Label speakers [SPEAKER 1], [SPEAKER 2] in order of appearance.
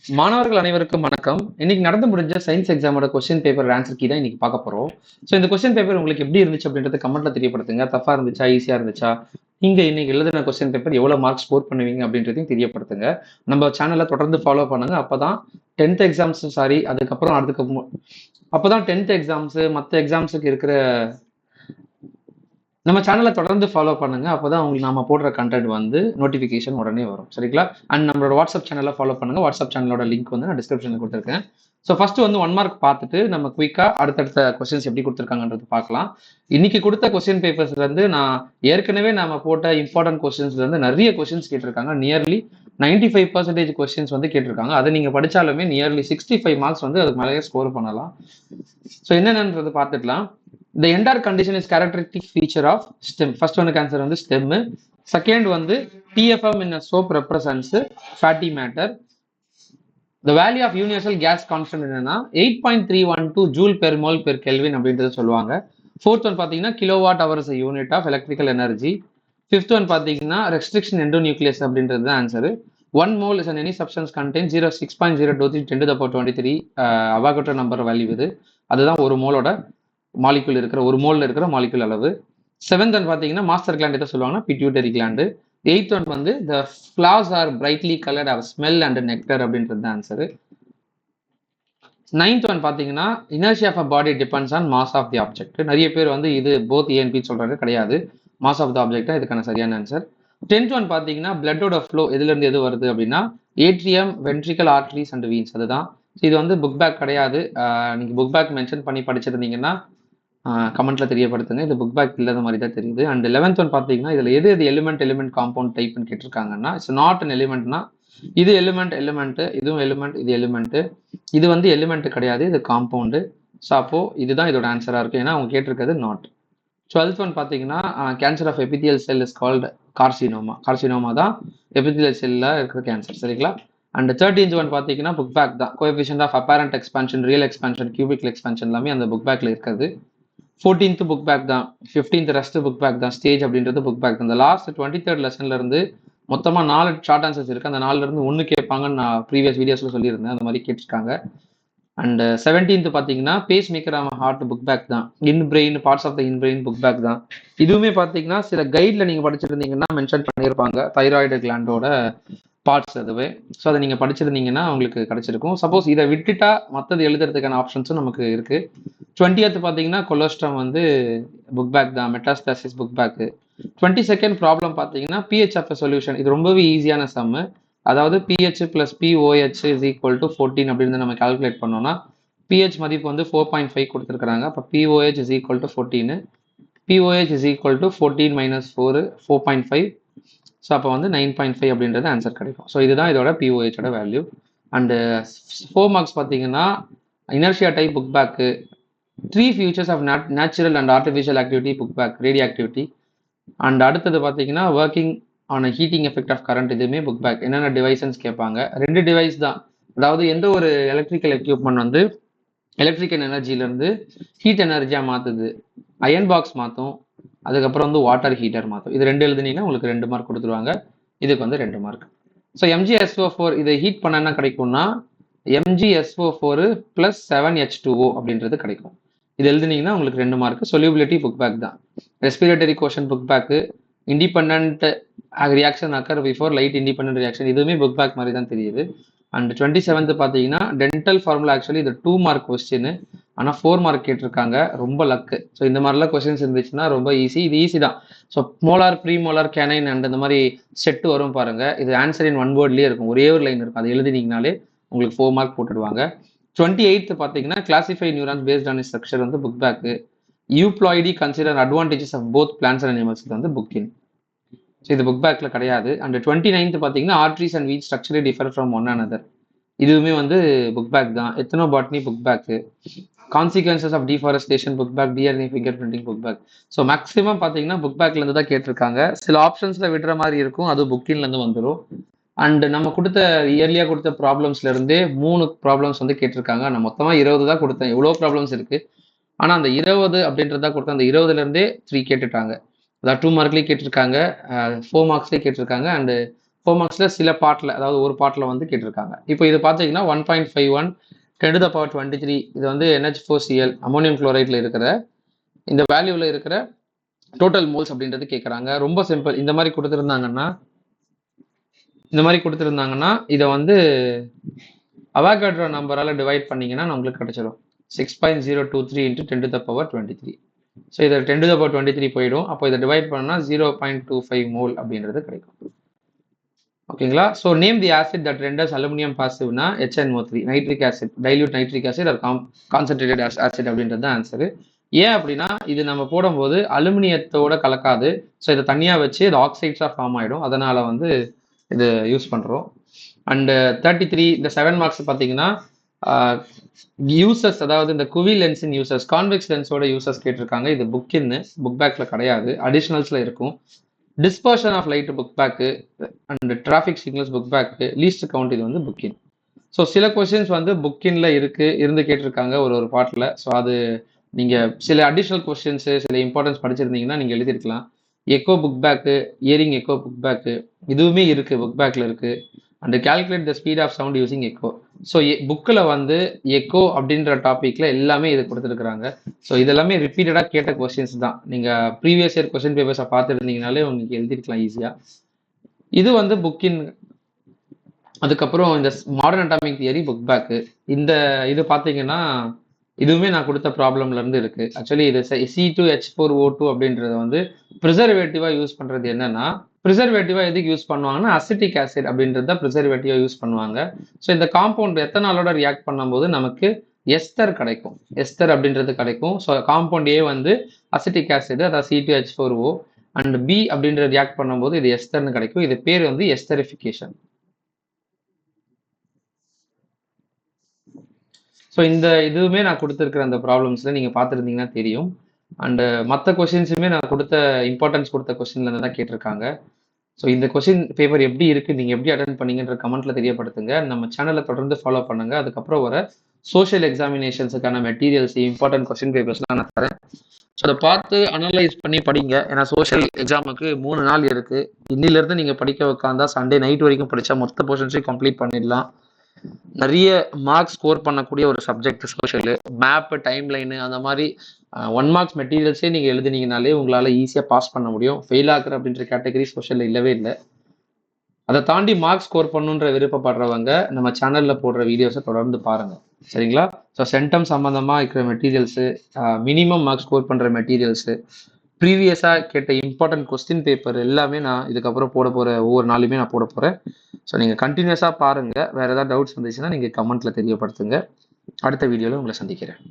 [SPEAKER 1] மாணவர்கள் அனைவருக்கும் வணக்கம். இன்னைக்கு நடந்து முடிஞ்ச சயின்ஸ் எக்ஸாமோட கொஸ்டின் பேப்பர் ஆன்சர் கீ தான் இன்னைக்கு பார்க்க போறோம். ஸோ இந்த கொஸ்டின் பேப்பர் உங்களுக்கு எப்படி இருந்துச்சு அப்படின்றத கமெண்ட்ல தெரியப்படுத்துங்க. தப்பா இருந்துச்சா, ஈஸியா இருந்துச்சா, நீங்க இன்னைக்கு எழுதின கொஸ்டின் பேப்பர் எவ்வளவு மார்க் ஸ்கோர் பண்ணுவீங்க அப்படின்றதையும் தெரியப்படுத்துங்க. நம்ம சேனலை தொடர்ந்து ஃபாலோ பண்ணுங்க. அப்பதான் 10th எக்ஸாம்ஸ் அதுக்கப்புறம் அப்பதான் 10th எக்ஸாம்ஸ் மற்ற எக்ஸாம்ஸுக்கு இருக்கிற நம்ம சேனலை தொடர்ந்து ஃபாலோ பண்ணுங்க. அப்போதான் உங்களுக்கு நாம போடுற கண்டென்ட் வந்து நோட்டிஃபிகேஷன் உடனே வரும். சரிங்களா? அண்ட் நம்மளோட வாட்ஸ்அப் சேனலை ஃபாலோ பண்ணுங்க. வாட்ஸ்அப் சேனலோட லிங்க் வந்து நான் டிஸ்கிரிப்ஷனில் கொடுத்துருக்கேன். ஸோ ஃபர்ஸ்ட் வந்து 1 மார்க் பார்த்துட்டு நம்ம குயிக்கா அடுத்தடுத்த கொஸ்டின்ஸ் எப்படி கொடுத்துருக்காங்கன்றது பார்க்கலாம். இன்னைக்கு கொடுத்த கொஸ்டின் பேப்பர்ஸ்ல இருந்து நான் ஏற்கனவே நாம போட்ட இம்பார்ட்டன்ட் கொஸ்டின்ஸ்ல இருந்து நிறைய கொஸ்டின்ஸ் கேட்டிருக்காங்க. நியர்லி 95% கொஸ்டின்ஸ் வந்து கேட்டிருக்காங்க. அதை நீங்க படிச்சாலுமே நியர்லி 65 மார்க்ஸ் வந்து அதுக்கு மேலேயே ஸ்கோர் பண்ணலாம். ஸோ என்னென்னது பார்த்துக்கலாம். The entire condition is characteristic feature of stem. First one answer வந்து stem. Second வந்து TFM in a soap represents fatty matter. The value of universal gas constant என்னன்னா 8.312 joule per mole per Kelvin அப்படின்றது சொல்லுவாங்க. Fourth one பார்த்தீங்கன்னா kilowatt hour is a unit of electrical energy. Fifth one பார்த்தீங்கன்னா restriction endonuclease அப்படின்றது தான் answer. 1 mole is an any substance contains 6.023 10 to the power 23 Avogadro number value இது. அதுதான் ஒரு மோலோட molecule இருக்கிற ஒரு மோல்ல இருக்கிற மாலிகுல் அளவு. 7th ஒன் பார்த்தீங்கன்னா மாஸ்டர் கிளாண்ட் எதை சொல்லுவாங்கன்னா பிட்யூட்டரி கிளாண்டு. 8th ஒன் வந்து the flowers are brightly coloured are smell and nectar அப்படின்றது தான் ஆன்சர். 9th ஒன் பார்த்தீங்கன்னா inertia of a body depends on mass of the object. நிறைய பேர் வந்து இது போத் ஏஎன்பி சொல்றாங்க, கிடையாது. மாஸ் ஆஃப் த ஆப்ஜெக்ட் இதுக்கான சரியான ஆன்சர். 10th ஒன் பார்த்தீங்கன்னா பிளட்டோட ஃப்ளோ எதுல இருந்து எது வருது அப்படின்னா ஏட்ரியம், வென்ட்ரிக்கல் ஆர்டரிஸ் அண்ட் வீன்ஸ். அதுதான். இது வந்து புக் பேக் கிடையாது. நீங்க புக் பேக் மென்ஷன் பண்ணி படிச்சிருந்தீங்கன்னா கமெண்ட்ல தெரியப்படுத்துங்க. இது புக் பேக் இல்லாத மாதிரி தான் தெரியுது. அண்ட் 11th ஒன் பார்த்தீங்கன்னா இதுல எது எலிமெண்ட் காம்பவுண்ட் டைப்னு கேட்டிருக்காங்கன்னா இட்ஸ் நாட் அன் எலிமெண்ட்னா இது எலிமெண்ட், இதுவும் எலிமெண்ட், இது எலிமெண்ட், இது வந்து எலிமெண்ட் கிடையாது, இது காம்பவுண்டு. ஸோ அப்போ இதுதான் இதோட ஆன்சரா இருக்கும். ஏன்னா அவங்க கேட்டிருக்கிறது நாட். 12th ஒன் பார்த்தீங்கன்னா cancer of epithelial cell is called carcinoma. Carcinoma தான் எபிதியல் செல்ல இருக்கிற கேன்சர். சரிங்களா? அண்ட் 13th ஒன் பார்த்தீங்கன்னா புக் பேக் தான். Coefficient of apparent expansion, real expansion, cubical expansion எல்லாமே அந்த புக் பேக்ல இருக்கிறது. 14th புக் பேக் தான். 15th ரெஸ்ட் புக் பேக் தான். ஸ்டேஜ் அப்படின்றது புக் பேக் தான். இந்த லாஸ்ட் 23rd லெசன்ல இருந்து மொத்தமா 4 ஷார்ட் ஆன்சர்ஸ் இருக்கு. அந்த 4ல இருந்து 1 கேட்பாங்கன்னு நான் ப்ரீவியஸ் வீடியோஸ்ல சொல்லியிருந்தேன். அந்த மாதிரி கேட்டிருக்காங்க. அண்ட் 17th பார்த்தீங்கன்னா pacemaker of heart book back தான். In brain, parts of the in brain book back தான். இதுவுமே பார்த்தீங்கன்னா சில கைட்ல நீங்க படிச்சிருந்தீங்கன்னா மென்ஷன் பண்ணியிருப்பாங்க தைராய்டு கிளாண்டோட பார்ட்ஸ் அதுவே. ஸோ அதை நீங்கள் படிச்சிருந்தீங்கன்னா உங்களுக்கு கிடைச்சிருக்கும். சப்போஸ் இதை விட்டுட்டா மற்றது எழுதுறதுக்கான ஆப்ஷன்ஸும் நமக்கு இருக்கு. 20th பார்த்தீங்கன்னா கொலஸ்ட்ராம் வந்து புக் பேக் தான். Metastasis book bag. 22nd problem பார்த்தீங்கன்னா பிஹெச் ஆஃப் சொல்யூஷன். இது ரொம்பவே ஈஸியான சம்மு. அதாவது pH plus pOH is equal to 14 அப்படின்னு நம்ம கால்குலேட் பண்ணோம்னா பிஹெச் மதிப்பு வந்து 4.5 கொடுத்துருக்காங்க. அப்போ pOH is equal to 14. POH is equal to 14 minus 4.5. So அப்போ வந்து 9.5 அப்படின்றது ஆன்சர் கிடைக்கும். ஸோ இதுதான் இதோட பிஓஹெச்சோட வேல்யூ. அண்டு 4 மார்க்ஸ் பார்த்தீங்கன்னா inertia type book back, 3 futures of natural and artificial activity book back, radio activity. And அடுத்தது பார்த்தீங்கன்னா working on heating effect of current, இதுவுமே புக் பேக். என்னென்ன டிவைஸ்ன்னு கேட்பாங்க. 2 டிவைஸ் தான். அதாவது எந்த ஒரு எலக்ட்ரிக்கல் எக்யூப்மெண்ட் வந்து எலக்ட்ரிக்கல் எனர்ஜிலேருந்து ஹீட் எனர்ஜியாக மாற்றுது. அயன் பாக்ஸ் மாற்றும், அதுக்கப்புறம் வந்து வாட்டர் ஹீட்டர் மாற்றும். இது 2 எழுதுனீங்கன்னா உங்களுக்கு 2 மார்க் கொடுத்துருவாங்க. இதுக்கு வந்து 2 மார்க். ஸோ MgSO4 இதை ஹீட் பண்ண என்ன கிடைக்கும்னா MgSO4 + 7H2O அப்படின்றது கிடைக்கும். இது எழுதுனீங்கன்னா உங்களுக்கு 2 மார்க். சொல்யூபிலிட்டி புக் பேக் தான். ரெஸ்பிரேட்டரி கோஷன் book bag, independent reaction occur before light independent reaction, இதுவுமே புக் பேக் மாதிரி தான் தெரியுது. அண்ட் 27th பார்த்தீங்கன்னா டென்டல் ஃபார்முலா. ஆக்சுவலி இது 2 மார்க் கொஸ்டின், ஆனால் 4 மார்க் கேட்டிருக்காங்க. ரொம்ப லக்கு. ஸோ இந்த மாதிரிலாம் கொஸ்டின்ஸ் இருந்துச்சுன்னா ரொம்ப ஈஸி. இது ஈஸி தான். So molar, pre molar, canine and இந்த மாதிரி செட்டு வரும் பாருங்க. இது ஆன்சர் இன் 1 வேர்ட்லேயே இருக்கும். ஒரே ஒரு லைன் இருக்கும். அது எழுதினீங்கனாலே உங்களுக்கு 4 மார்க் போட்டுடுவாங்க. 28th பார்த்தீங்கன்னா classify neurons based on structure வந்து book back. Euploidy consider advantages of both plants and animals வந்து புக் இன். ஸோ இது புக் பேக்ல கிடையாது. அண்ட் 29th பார்த்தீங்கன்னா ஆர்ட்ரிஸ் அண்ட் வீட் ஸ்ட்ரக்சரே டிஃபர் ஃப்ரம் ஒன் அனதர். இதுவுமே வந்து புக் பேக் தான். Ethnobotany book back. Consequences of deforestation book back. DNA finger printing book back. So maximum பார்த்தீங்கன்னா புக் பேக்ல இருந்து தான் கேட்டிருக்காங்க. சில ஆப்ஷன்ஸ்ல விடுற மாதிரி இருக்கும், அது புக்கின்ல இருந்து வந்துடும். அண்ட் நம்ம கொடுத்த இயர்லியா கொடுத்த ப்ராப்ளம்ஸ்ல இருந்தே 3 ப்ராப்ளம்ஸ் வந்து கேட்டிருக்காங்க. நான் மொத்தமா 20 தான் கொடுத்தேன். எவ்வளோ ப்ராப்ளம்ஸ் இருக்கு, ஆனா அந்த 20 அப்படின்றதா கொடுத்தேன். அந்த 20ல இருந்தே 3 கேட்டுட்டாங்க. அதாவது 2 மார்க்லேயே கேட்டிருக்காங்க, 4 மார்க்ஸ்லேயே கேட்டிருக்காங்க, அண்ட் 4 மார்க்ஸ்ல சில பார்ட்ல, அதாவது ஒரு பார்ட்ல வந்து கேட்டிருக்காங்க. இப்போ இது பார்த்தீங்கன்னா 1.51 10 to the power 23 இது வந்து NH4Cl அமோனியம் குளோரைட்ல இருக்கிற இந்த வேல்யூல இருக்கிற டோட்டல் மோல்ஸ் அப்படின்றது கேட்குறாங்க. ரொம்ப சிம்பிள். இந்த மாதிரி கொடுத்துருந்தாங்கன்னா இதை வந்து அவாகாட்ரோ நம்பரால் டிவைட் பண்ணிங்கன்னா நம்மளுக்கு கிடைச்சிடும் 6.023 into 10 to the power 23. So இதை 10 to the power 23 போயிடும். அப்போ இதை டிவைட் பண்ணால் 0.25 மோல் அப்படின்றது கிடைக்கும். ஓகேங்களா? So name the acid that renders aluminium பாசிவ்னா HNO3 nitric acid, dilute nitric acid or concentrated acid அப்படின்றது தான் ஆன்சரு. ஏன் அப்படின்னா இது நம்ம போடும்போது அலுமினியத்தோட கலக்காது. ஸோ இதை தனியாக வச்சு இது ஆக்சைட்ஸாக ஃபார்ம் ஆகிடும். அதனால் வந்து இது யூஸ் பண்ணுறோம். அண்டு 33 இந்த 7 மார்க்ஸ் பார்த்தீங்கன்னா யூசஸ், அதாவது இந்த குவி லென்ஸின் யூசஸ், கான்வெக்ஸ் லென்ஸோட யூசஸ் கேட்டிருக்காங்க. இது புக் பேக்ல கிடையாது, அடிஷ்னல்ஸ்ல இருக்கும். Dispersion of light book back and traffic signals book back, least count இது வந்து புக்கின். ஸோ சில கொஸ்டின்ஸ் வந்து புக்கின்ல இருந்து கேட்டிருக்காங்க ஒரு பார்ட்ல. ஸோ அது நீங்க சில அடிஷ்னல் கொஸ்டின்ஸு சில இம்பார்ட்டன்ஸ் படிச்சிருந்தீங்கன்னா நீங்க எழுதிருக்கலாம். Echo book back, hearing echo book back இதுவுமே இருக்கு, புக் பேக்ல இருக்கு. And calculate the speed of sound using echo. So புக்கில் வந்து எக்கோ அப்படின்ற டாப்பிக்ல எல்லாமே இது கொடுத்துருக்குறாங்க. ஸோ இதெல்லாமே ரிப்பீட்டடாக கேட்ட கொஸ்டின்ஸ் தான். நீங்கள் ப்ரீவியஸ் இயர் கொஸ்டின் பேப்பர்ஸை பார்த்துருந்தீங்கனாலே உங்களுக்கு எழுதிருக்கலாம் ஈஸியாக. இது வந்து புக்கின். அதுக்கப்புறம் இந்த modern atomic theory book bag. இது பார்த்தீங்கன்னா இதுவுமே நான் கொடுத்த ப்ராப்ளம்ல இருந்து இருக்கு. ஆக்சுவலி இது C2H4O2 அப்படின்றது வந்து ப்ரிசர்வேட்டிவா யூஸ் பண்றது என்னன்னா, ப்ரிசர்வேட்டிவா எதுக்கு யூஸ் பண்ணுவாங்கன்னா அசிட்டிக் ஆசிட் அப்படின்றத ப்ரிசர்வேட்டிவா யூஸ் பண்ணுவாங்க. ஸோ இந்த காம்பவுண்ட் எத்தனாலோட ரியாக்ட் பண்ணும்போது நமக்கு எஸ்தர் கிடைக்கும், எஸ்தர் அப்படின்றது கிடைக்கும். ஸோ காம்பவுண்ட் ஏ வந்து அசிட்டிக் ஆசிட், அதாவது C2H4O, அண்ட் பி அப்படின்ற ரியாக்ட் பண்ணும்போது இது எஸ்தர்னு கிடைக்கும். இது பேர் வந்து எஸ்தரிஃபிகேஷன். ஸோ இதுவுமே நான் கொடுத்துருக்குற அந்த ப்ராப்ளம்ஸில் நீங்கள் பார்த்துருந்தீங்கன்னா தெரியும். அண்டு மற்ற கொஸ்டின்ஸுமே நான் இம்பார்ட்டன்ஸ் கொடுத்த கொஸ்டின்ல தான் கேட்டிருக்காங்க. ஸோ இந்த கொஸ்டின் பேப்பர் எப்படி இருக்குது, நீங்கள் எப்படி அட்டென்ட் பண்ணீங்கன்ற கமெண்ட்டில் தெரியப்படுத்துங்க. நம்ம சேனலை தொடர்ந்து ஃபாலோ பண்ணுங்கள். அதுக்கப்புறம் வர சோஷியல் எக்ஸாமினேஷன்ஸுக்கான மெட்டீரியல்ஸ், இம்பார்ட்டன்ட் கொஸ்டின் பேப்பர்ஸ்லாம் நான் தரேன். ஸோ அதை பார்த்து அனலைஸ் பண்ணி படிங்க. ஏன்னா சோஷியல் எக்ஸாமுக்கு 3 நாள் இருக்குது. இன்னிலேருந்து நீங்கள் படிக்க உட்காந்தா சண்டே நைட் வரைக்கும் படித்தா மொத்த போர்ஷன்ஸையும் கம்ப்ளீட் பண்ணிடலாம். நிறைய மார்க்ஸ் ஸ்கோர் பண்ணக்கூடிய ஒரு subject social. Map, time line அந்த மாதிரி 1 மார்க்ஸ் மெட்டீரியல்ஸே நீங்கள் எழுதுனீங்கனாலே உங்களால் ஈஸியாக பாஸ் பண்ண முடியும். ஃபெயில் ஆகுற அப்படின்ற கேட்டகரி சோஷியலில் இல்லவே இல்லை. அதை தாண்டி மார்க்ஸ் ஸ்கோர் பண்ணுன்ற விருப்பப்படுறவங்க நம்ம சேனலில் போடுற வீடியோஸை தொடர்ந்து பாருங்கள், சரிங்களா? ஸோ சென்டம் சம்மந்தமாக இருக்கிற மெட்டீரியல்ஸு, மினிமம் மார்க்ஸ் ஸ்கோர் பண்ணுற மெட்டீரியல்ஸு, ப்ரீவியஸாக கேட்ட இம்பார்ட்டன்ட் கொஸ்டின் பேப்பர் எல்லாமே நான் இதுக்கப்புறம் ஒவ்வொரு நாளுமே நான் போட போகிறேன். ஸோ நீங்கள் கண்டினியூஸாக பாருங்கள். வேறு ஏதாவது டவுட்ஸ் வந்துச்சுன்னா நீங்கள் கமெண்ட்டில் தெரியப்படுத்துங்க. அடுத்த வீடியோவில் உங்களை சந்திக்கிறேன்.